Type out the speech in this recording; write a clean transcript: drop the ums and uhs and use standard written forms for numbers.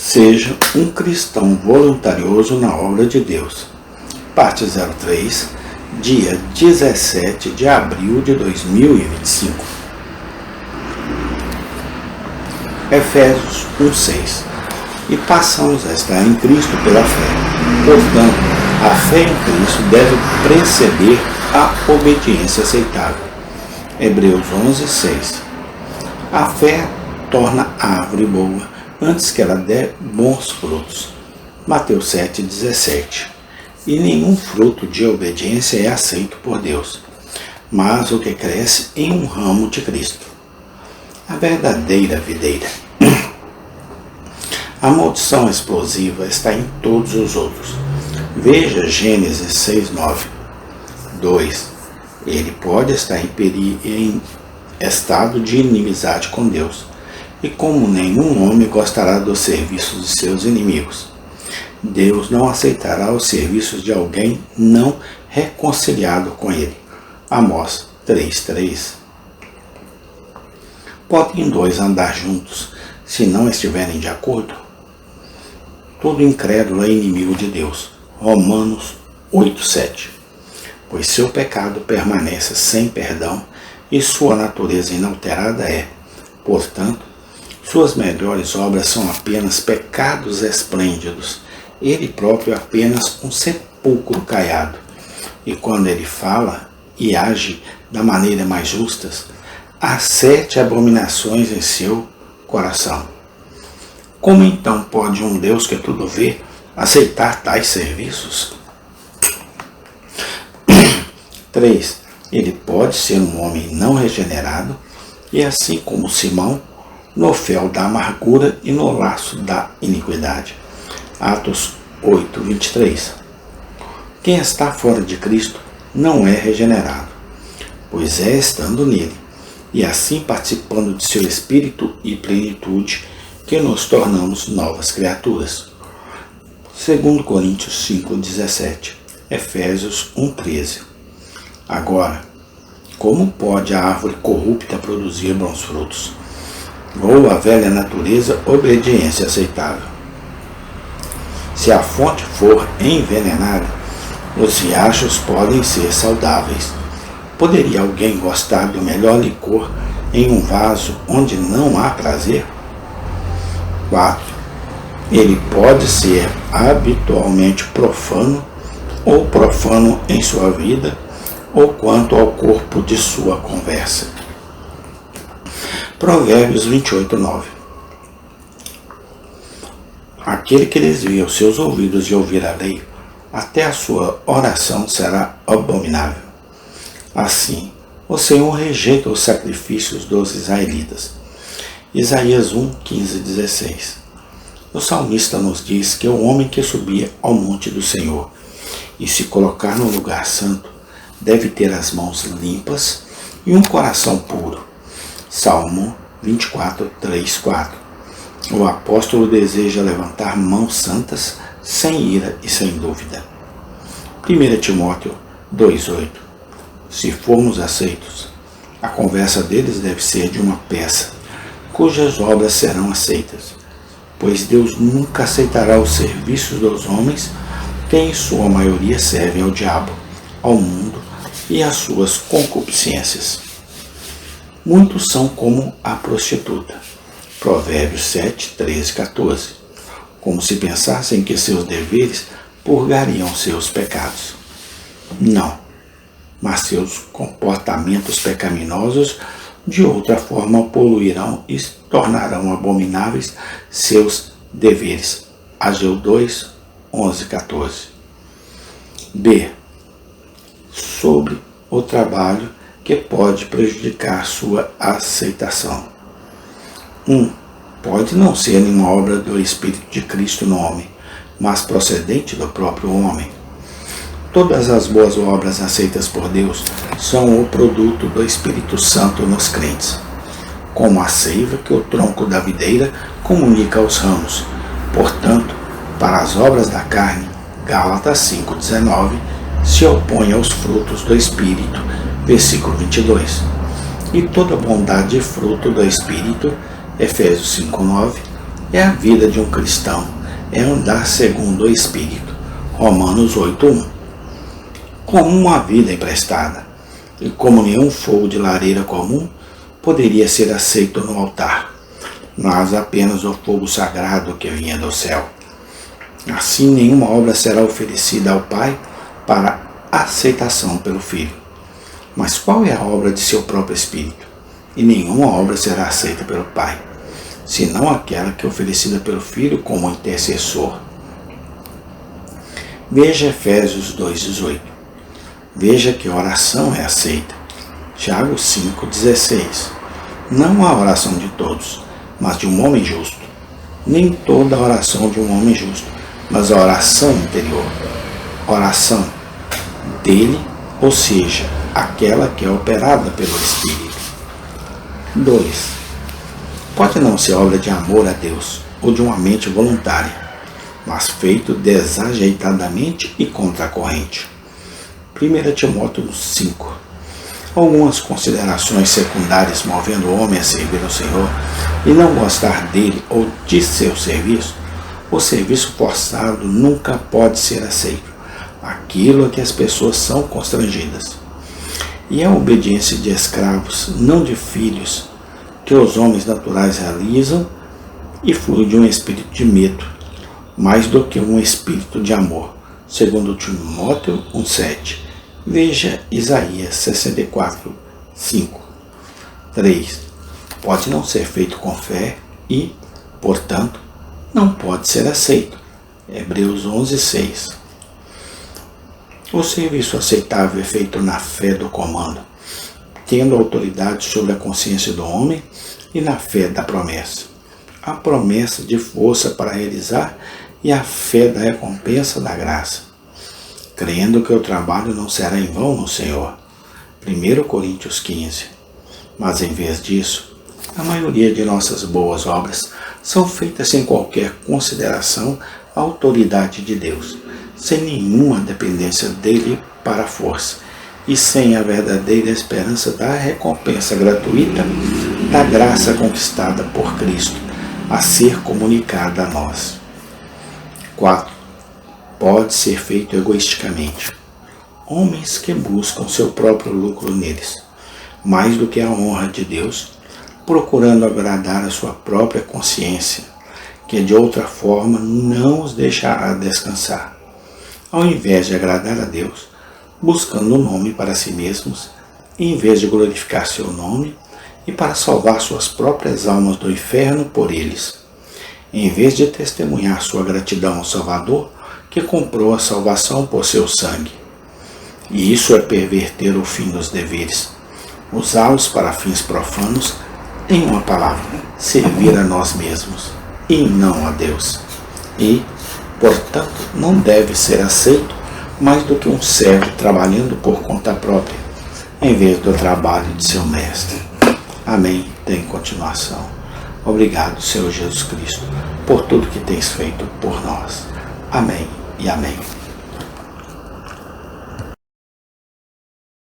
Seja um cristão voluntarioso na obra de Deus. Parte 03, dia 17 de abril de 2025. Efésios 1:6. E passamos a estar em Cristo pela fé. Portanto, a fé em Cristo deve preceder a obediência aceitável. Hebreus 11:6. A fé torna a árvore boa antes que ela dê bons frutos. Mateus 7:17. E nenhum fruto de obediência é aceito por Deus, mas o que cresce em um ramo de Cristo. A verdadeira videira. A maldição explosiva está em todos os outros. Veja Gênesis 6:9. 2. Ele pode estar em estado de inimizade com Deus, e como nenhum homem gostará dos serviços de seus inimigos. Deus não aceitará os serviços de alguém não reconciliado com ele. Amós 3:3. Podem dois andar juntos se não estiverem de acordo? Todo incrédulo é inimigo de Deus. Romanos 8:7. Pois seu pecado permanece sem perdão e sua natureza inalterada é, portanto, suas melhores obras são apenas pecados esplêndidos. Ele próprio é apenas um sepulcro caiado. E quando ele fala e age da maneira mais justa, há 7 abominações em seu coração. Como então pode um Deus que tudo vê aceitar tais serviços? 3. Ele pode ser um homem não regenerado e, assim como Simão, no fel da amargura e no laço da iniquidade. Atos 8:23. Quem está fora de Cristo não é regenerado, pois é estando nele, e assim participando de seu espírito e plenitude, que nos tornamos novas criaturas. 2 Coríntios 5:17. Efésios 1:13. Agora, como pode a árvore corrupta produzir bons frutos? Ou a velha natureza obediência aceitável? Se a fonte for envenenada, os riachos podem ser saudáveis. Poderia alguém gostar do melhor licor em um vaso onde não há prazer? 4. Ele pode ser habitualmente profano ou profano em sua vida ou quanto ao corpo de sua conversa. Provérbios 28:9. Aquele que desvia os seus ouvidos de ouvir a lei, até a sua oração será abominável. Assim, o Senhor rejeita os sacrifícios dos israelitas. Isaías 1:15-16. O salmista nos diz que o homem que subia ao monte do Senhor e se colocar no lugar santo deve ter as mãos limpas e um coração puro. Salmo 24:3-4. O apóstolo deseja levantar mãos santas, sem ira e sem dúvida. 1 Timóteo 2:8. Se formos aceitos, a conversa deles deve ser de uma peça, cujas obras serão aceitas, pois Deus nunca aceitará os serviços dos homens, que em sua maioria servem ao diabo, ao mundo e às suas concupiscências. Muitos são como a prostituta. Provérbios 7:13-14. Como se pensassem que seus deveres purgariam seus pecados. Não, mas seus comportamentos pecaminosos de outra forma poluirão e tornarão abomináveis seus deveres. Ageu 2:11-14. B. Sobre o trabalho que pode prejudicar sua aceitação. 1. Pode não ser nenhuma obra do Espírito de Cristo no homem, mas procedente do próprio homem. Todas as boas obras aceitas por Deus são o produto do Espírito Santo nos crentes, como a seiva que o tronco da videira comunica aos ramos. Portanto, para as obras da carne, Gálatas 5:19, se opõe aos frutos do Espírito, versículo 22. E toda bondade e fruto do Espírito, Efésios 5:9, é a vida de um cristão, é andar segundo o Espírito. Romanos 8:1. Como uma vida emprestada, e como nenhum fogo de lareira comum poderia ser aceito no altar, mas apenas o fogo sagrado que vinha do céu. Assim, nenhuma obra será oferecida ao Pai para aceitação pelo Filho. Mas qual é a obra de seu próprio Espírito? E nenhuma obra será aceita pelo Pai, senão aquela que é oferecida pelo Filho como intercessor. Veja Efésios 2:18. Veja que a oração é aceita. Tiago 5:16. Não a oração de todos, mas de um homem justo. Nem toda a oração de um homem justo, mas a oração interior. Oração dele, ou seja, aquela que é operada pelo Espírito. 2. Pode não ser obra de amor a Deus ou de uma mente voluntária, mas feito desajeitadamente e contra a corrente. 1 Timóteo 5. Algumas considerações secundárias movendo o homem a servir ao Senhor e não gostar dele ou de seu serviço. O serviço forçado nunca pode ser aceito, aquilo a que as pessoas são constrangidas. E a obediência de escravos, não de filhos, que os homens naturais realizam e flui de um espírito de medo, mais do que um espírito de amor, segundo Timóteo 1:7. Veja Isaías 64:5. 3. Pode não ser feito com fé e, portanto, não pode ser aceito. Hebreus 11:6. O serviço aceitável é feito na fé do comando, tendo autoridade sobre a consciência do homem e na fé da promessa. A promessa de força para realizar e a fé da recompensa da graça, crendo que o trabalho não será em vão no Senhor. 1 Coríntios 15. Mas em vez disso, a maioria de nossas boas obras são feitas sem qualquer consideração à autoridade de Deus, sem nenhuma dependência dele para a força, e sem a verdadeira esperança da recompensa gratuita da graça conquistada por Cristo, a ser comunicada a nós. 4. Pode ser feito egoisticamente. Homens que buscam seu próprio lucro neles, mais do que a honra de Deus, procurando agradar a sua própria consciência, que de outra forma não os deixará descansar. Ao invés de agradar a Deus, buscando um nome para si mesmos, em vez de glorificar seu nome e para salvar suas próprias almas do inferno por eles, em vez de testemunhar sua gratidão ao Salvador, que comprou a salvação por seu sangue. E isso é perverter o fim dos deveres, usá-los para fins profanos, em uma palavra, servir a nós mesmos, e não a Deus. E, portanto, não deve ser aceito mais do que um servo trabalhando por conta própria, em vez do trabalho de seu mestre. Amém. Tem continuação. Obrigado, Senhor Jesus Cristo, por tudo que tens feito por nós. Amém e amém.